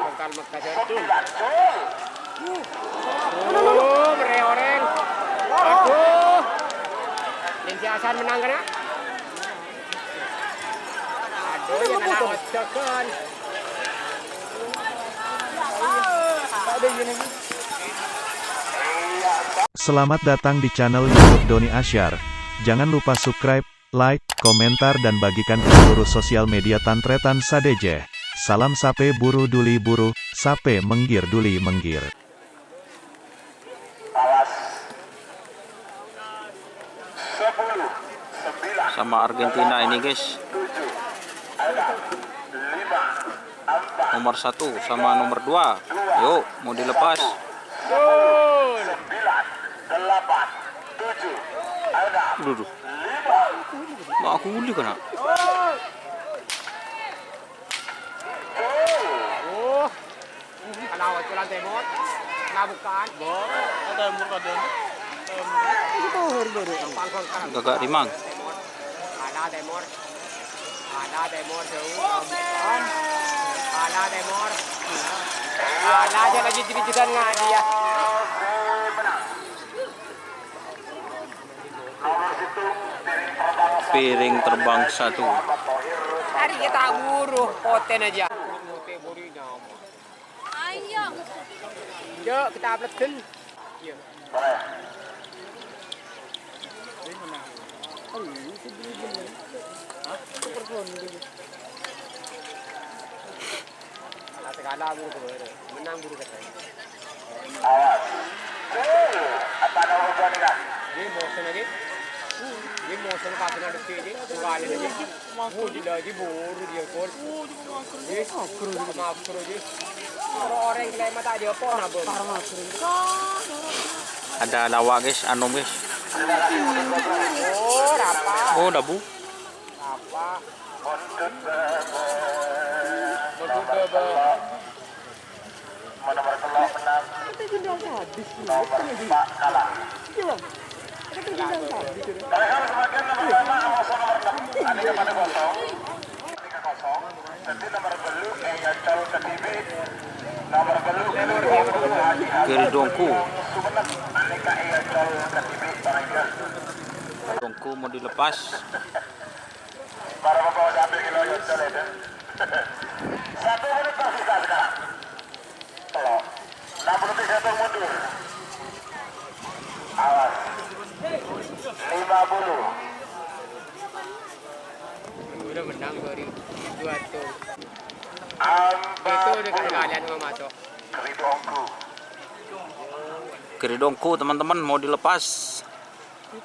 Bongkar Mekah itu. Mereng. Aduh. Linci Hasan menang kan? Aduh, yang anak ocekan. Selamat datang di channel YouTube Doni Asyar. Jangan lupa subscribe, like, komentar dan bagikan ke seluruh sosial media Tantretan Sadeje. Salam sape buru duli buru, sape menggir duli menggir. Sama Argentina ini guys, nomor 1 sama nomor 2. Yuk mau dilepas. Duh, mau aku uli kena. Kalau Jalan Timur, nah bukan. Timur ada. Itu baru. Gagak rimang. Ada Timur jauh. Ada Timur. Ada aja lagi jadi-jadian nggak dia. Piring terbang 1. Hari kita buruh poten aja. Ayam. Yuk kita uploadkan. Iya. Segala buru menang buru katanya. Apa nama buatnya? Dia motion lagi. Dia motion kasih ada sini. Bukan lagi. Budi lagi buru dia pun. Dia maaf kru dia. Orang yang kelima tak dia pun apa? Ada lawak guys, anom guys. Oh, apa? Oh, dabu. Apa? Nomor 11 menang. Nomor 4 kalah. Mereka sebagian nomor 5 nomor 6. Ada kepada kosong. 3-0. Nanti nomor belu Eyacol Ketibi. Nomor belu Geridongku. Sumenep. Aneka Eyacol Ketibi Barangka. Dongku mau dilepas. Para pembawa ambil kilo Eyacol itu. 1 menit tersisa sekarang. 61 mundur. Awas. 50. Udah menang dari 2 tuh. Ambat Itu udah kalian mau masuk. Geridongku. Geridongku teman-teman mau dilepas. 30.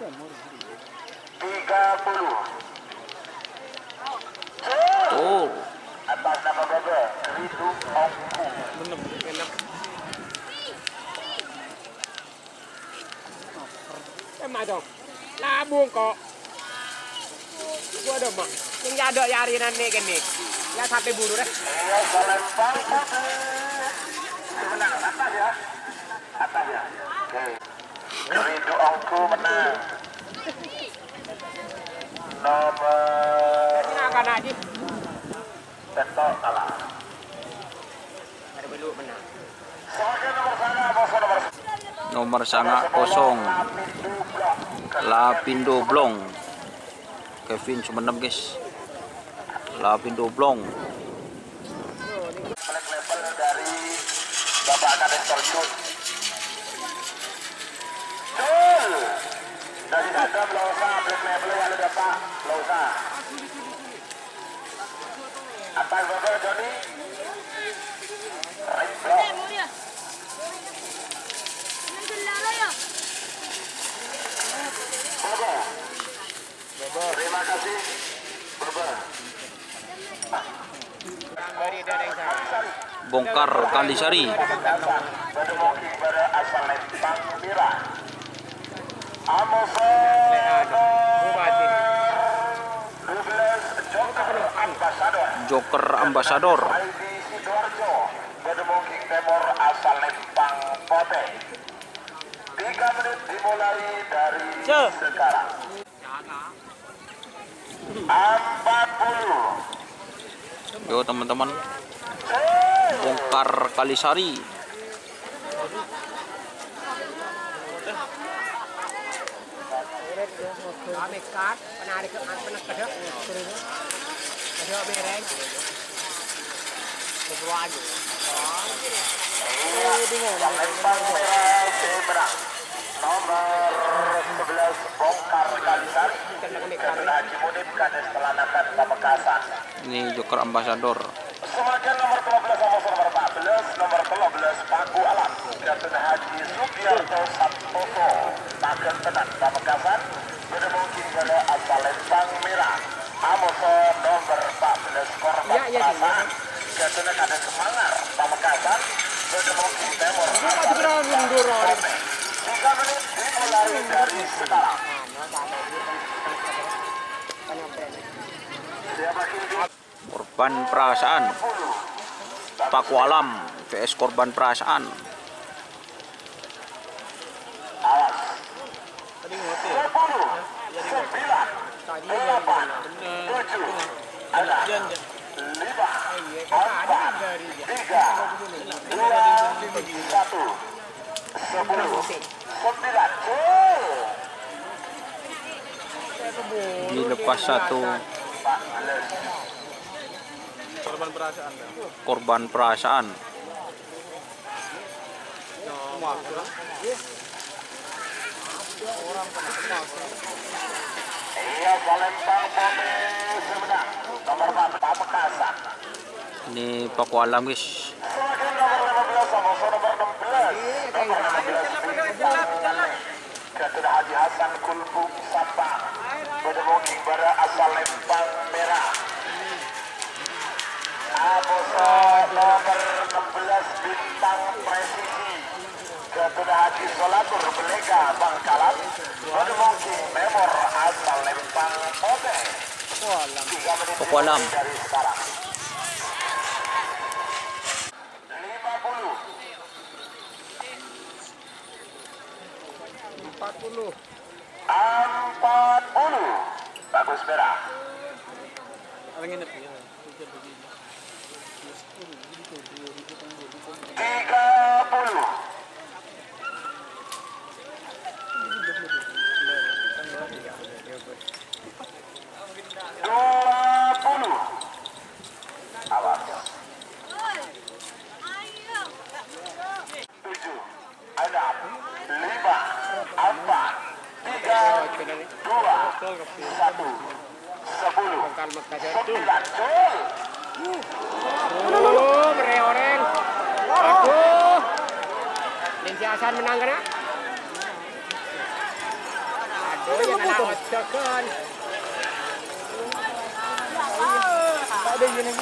Tuh. Atas nama Bebe Geridongku. Bener. Emang dong. Labung kok. Gua ada mah. Yang ada yari nanti kan nih. Ya sampai buru deh. Iya, selempang putih. Menang atas ya. Atas ya. Oke. Geridongku menang. Nomor Jadi akan aja. Beto kalah. Ada belu menang. Sebagai nomor sana, bosok nomor Nomor sangat kosong. Lapindo Blong. Kevin Sumenep guys. Lapindo Blong. Black Label dari Bapak Kades Terjun. Jul. Dari Dadam Lausa, Black Label yang ada Pak Lausa. Atas Bapak Joni. Right block. Baba. Terima kasih. Baba. Beri dia ada yang sana. Bongkar Kalisari. Berdemoki pada asal Lempang Merah. Amoso. Bupati. 12 Joker Ambassador. Joker Ambassador. ID Sidoarjo. Berdemoki Timur asal Lempang Pote. 3 menit dimulai dari sekarang. 40. Yo teman-teman. Bongkar Kalisari. Kami kat, penarik ke penak kedek, kedek bereng. Kedua aja. Lempang merah seberang. Nomor 11 Bongkar Kalisari. Ketua Haji Munib Kades Pelanakan Pamekasan. Ini Joker Ambassador. Semakin nomor 12 sama nomor 14, nomor 13 Paku Alam. Ketua Haji Sugiarto Santoso. Pakan Tenan Pamekasan. Bermungkin pada asal lempang merah. Amoso nomor 14 korban perasaan. Ketua Kades Semangar Pamekasan. Bermungkin Temur. 3 menit dimulai dari sekarang. Korban perasaan. Paku Alam vs korban perasaan. 10, 9, 8, 7, 6, 5, 4, 3, 2, 1. Sepuluh, 9, Dilepas satu korban perasaan. Iya, Palembang Pome Sumedang. Nomor 4 Pamekasan. Ini Paku Alam guys. Semakin nomor 15 sama nomor 16. Nomor 16 Ketua Haji Hasan Kulbum Sabang. Bermungkin pada asal lempang merah. Amoso nomor 16 Bintang Presisi. Ketua Haji Solatur Belega Bangkalan. Bermungkin memor asal lempang Obe. 3 menit Paku Alam. dari sekarang. 50. 40. 40. Bagus merah. 30. 20. Awas. 7, 6, 5, 4, 3, 2, 1. 10. Bongkar Makassar. 9. Cul. Bereoreng. Aduh. Linsi Hasan menang kena. Aduh, yang kena ocekan. Ada gini.